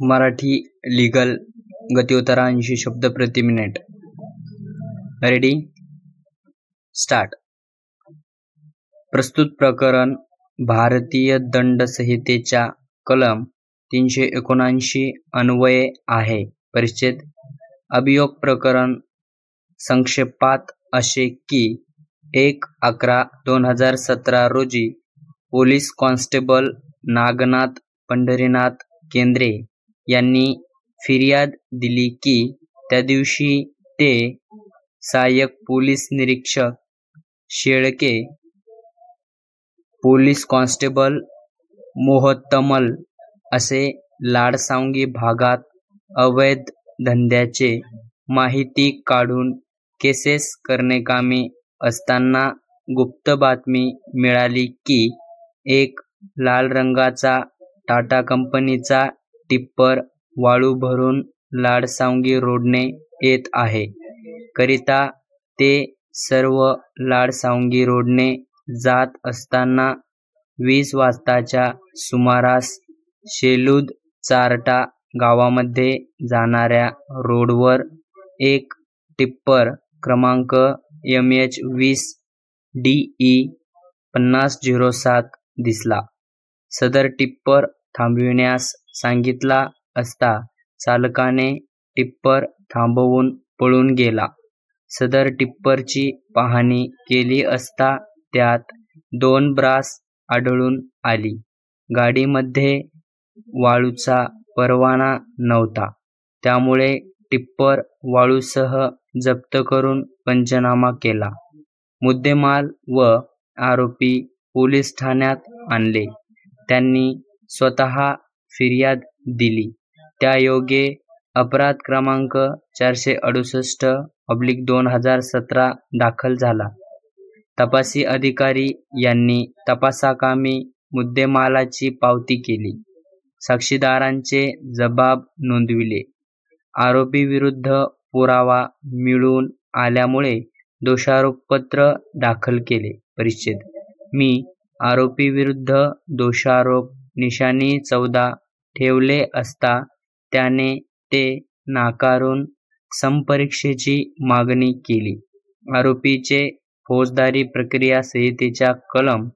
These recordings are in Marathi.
मराठी लीगल गतिउतार 80 शब्द प्रति मिनिट. Ready, start. प्रस्तुत प्रकरण भारतीय दंड संहितेच्या कलम 379 अन्वये आहे. परिच्छेद. अभियोग प्रकरण संक्षेपात असे की 1/11/2017 रोजी पोलीस कॉन्स्टेबल नागनाथ पंढरीनाथ केंद्रे यांनी फिर्याद दिली की त्या दिवशी ते सहाय्यक पोलीस निरीक्षक शेळके, पोलीस कॉन्स्टेबल मोहतमल असे लाडसांगी भागात अवैध धंद्याचे माहिती काढून केसेस करण्याकामी असताना गुप्त बातमी मिळाली की एक लाल रंगाचा टाटा कंपनीचा टिप्पर वाळू भरून लाडसांगी रोडने येत आहे. करिता ते सर्व लाडसांगी रोडने जात असताना 20 वाजताच्या सुमारास शेलूद चारटा गावामध्ये जाणाऱ्या रोडवर एक टिप्पर क्रमांक MH20 DE 5007 दिसला. सदर टिप्पर थांबविण्यास सांगितला असता चालकाने टिप्पर थांबवून पळून गेला. सदर टिप्परची पाहणी केली असता त्यात 2 ब्रास आढळून आली. गाडीमध्ये वाळूचा परवाना नव्हता, त्यामुळे टिप्पर वाळूसह जप्त करून पंचनामा केला. मुद्देमाल व आरोपी पोलीस ठाण्यात आणले. त्यांनी स्वतः फिर्याद दिली. त्यायोगे अपराध क्रमांक 468/2017 दाखल झाला. तपासी अधिकारी यांनी तपासाकामी मुद्देमालाची पावती केली. साक्षीदारांचे जबाब नोंदविले. आरोपीविरुद्ध पुरावा मिळून आल्यामुळे दोषारोपपत्र दाखल केले. परिच्छेद. मी आरोपीविरुद्ध दोषारोप निशाणी 14 ठेवले असता त्याने ते नाकारून संपरीक्षेची मागणी केली. आरोपीचे फौजदारी प्रक्रिया संहितेच्या कलम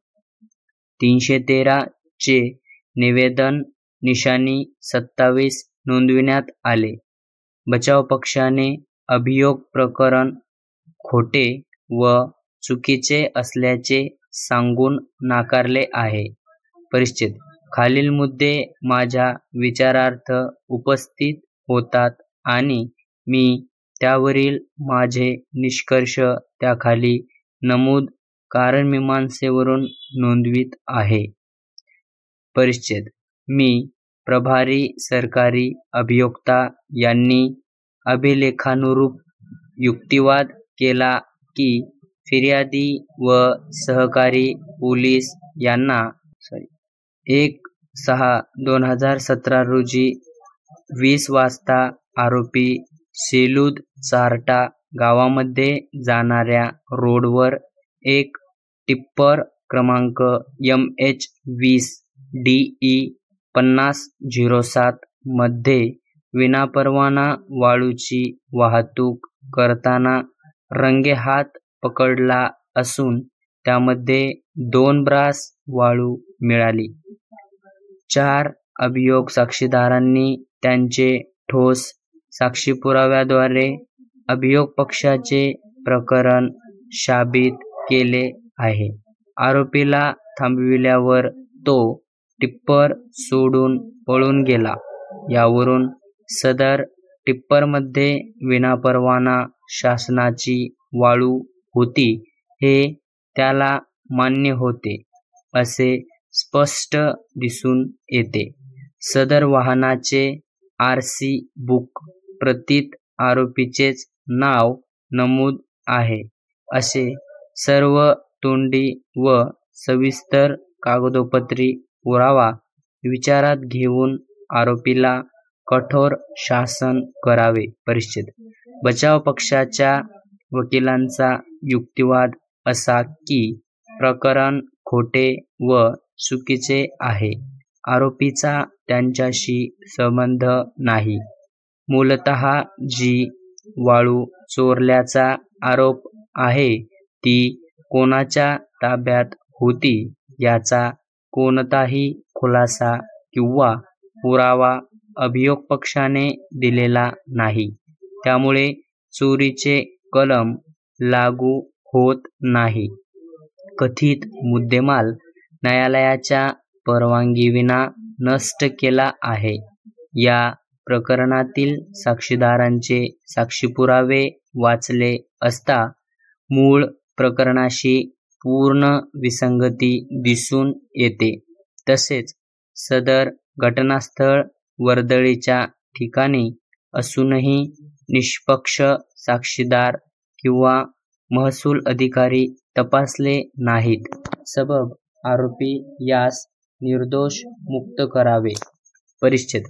313 चे निवेदन निशाणी 27 नोंदविण्यात आले. बचाव पक्षाने अभियोग प्रकरण खोटे व चुकीचे असल्याचे सांगून नाकारले आहे. परिच्छेद. खालील मुद्दे माझ्या विचारार्थ उपस्थित होतात आणि मी त्यावरील माझे निष्कर्ष त्याखाली नमूद कारणमीमांसेवरून नोंदवित आहे. परिच्छेद. मी प्रभारी सरकारी अभियोक्ता यांनी अभिलेखानुरूप युक्तिवाद केला की फिर्यादी व सहकारी पोलीस यांना 1/6/2017 रोजी 20 वाजता आरोपी शेलूद चारटा गावामध्ये जाणाऱ्या रोडवर एक टिप्पर क्रमांक MH20 DE 5007 मध्ये विनापरवाना वाळूची वाहतूक करताना रंगेहात पकडला असून त्यामध्ये 2 ब्रास वाळू मिळाली. 4 अभियोग साक्षीदारांनी त्यांचे ठोस साक्षीपुराव्याद्वारे अभियोग पक्षाचे प्रकरण साबित केले आहे. आरोपीला थांबविल्यावर तो टिप्पर सोडून पळून गेला. यावरून सदर टिप्परमध्ये विनापरवाना शासनाची वाळू होती हे त्याला मान्य होते असे स्पष्ट दिसून येते. सदर वाहनाचे RC बुक प्रतीत आरोपीचेच नाव नमूद आहे असे सर्व तोंडी व सविस्तर कागदोपत्री पुरावा विचारात घेऊन आरोपीला कठोर शासन करावे. परिच्छेद. बचाव पक्षाच्या वकिलांचा युक्तिवाद असा की प्रकरण खोटे व चुकीचे आहे. आरोपीचा त्यांच्याशी संबंध नाही. मूलतः जी वाळू चोरल्याचा आरोप आहे ती कोणाच्या ताब्यात होती याचा कोणताही खुलासा किंवा पुरावा अभियोग पक्षाने दिलेला नाही. त्यामुळे चोरीचे कलम लागू होत नाही. कथित मुद्देमाल न्यायालयाच्या परवानगीविना नष्ट केला आहे. या प्रकरणातील साक्षीदारांचे साक्षीपुरावे वाचले असता मूळ प्रकरणाशी पूर्ण विसंगती दिसून येते. तसेच सदर घटनास्थळ वर्दळीच्या ठिकाणी असूनही निष्पक्ष साक्षीदार किंवा महसूल अधिकारी तपासले नाहीत. सबब आरोपी यास निर्दोष मुक्त करावे. परिच्छेद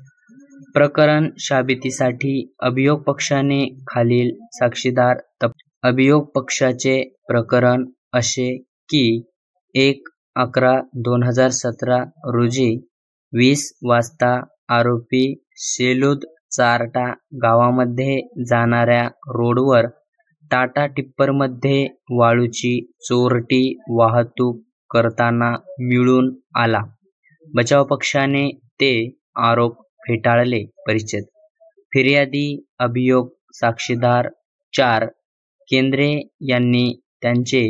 प्रकरण शाबितीसाठी अभियोग पक्षाने खालील साक्षीदार अभियोग पक्षाचे प्रकरण असे की 1/11/2017 रोजी 20 वाजता आरोपी शेलूद चारटा गावामध्ये जाणाऱ्या रोडवर टाटा टिप्परमध्ये वाळूची चोरटी वाहतूक करताना मिळून आला. बचाव पक्षाने ते आरोप फेटाळले. परिच्छेद फिर्यादी अभियोग साक्षीदार 4 केंद्रे यांनी त्यांचे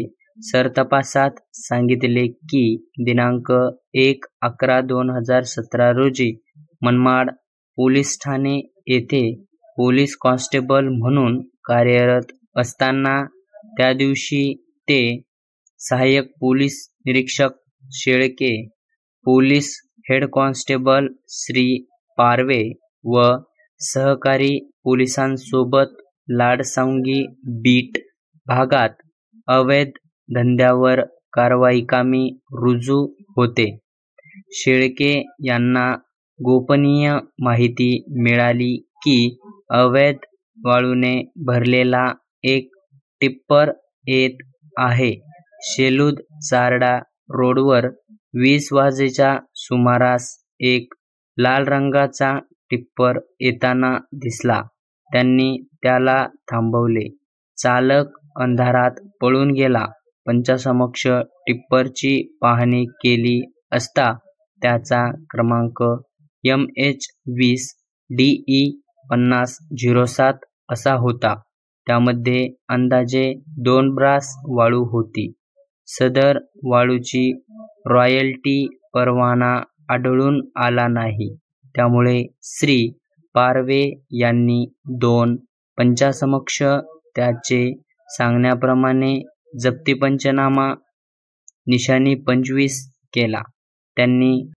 सरतपासात सांगितले की दिनांक 1/11/2017 रोजी मनमाड पोलीस ठाणे येथे पोलीस कॉन्स्टेबल म्हणून कार्यरत असताना त्या दिवशी ते सहाय्यक पोलीस निरीक्षक Shelke, police head constable Shri Parve व सहकारी पोलिसांसोबत लाडसांगी बीट भागात अवैध धंद्यावर कारवाईकामी रुजू होते. शेळके यांना गोपनीय माहिती मिळाली की अवैध वाळूने भरलेला एक टिप्पर येत आहे. शेलूद चारडा रोडवर 20 वाजेच्या सुमारास एक लाल रंगाचा टिप्पर येताना दिसला. त्यांनी त्याला थांबवले. चालक अंधारात पळून गेला. पंचासमक्ष टिप्परची पाहणी केली असता त्याचा क्रमांक MH20 DE 5007 असा होता. त्यामध्ये अंदाजे 2 ब्रास वाळू होती. सदर वाळूची रॉयल्टी परवाना आढळून आला नाही. त्यामुळे श्री पारवे यांनी 2 पंचासमक्ष त्याचे सांगण्याप्रमाणे जप्ती पंचनामा निशाणी 25 केला. त्यांनी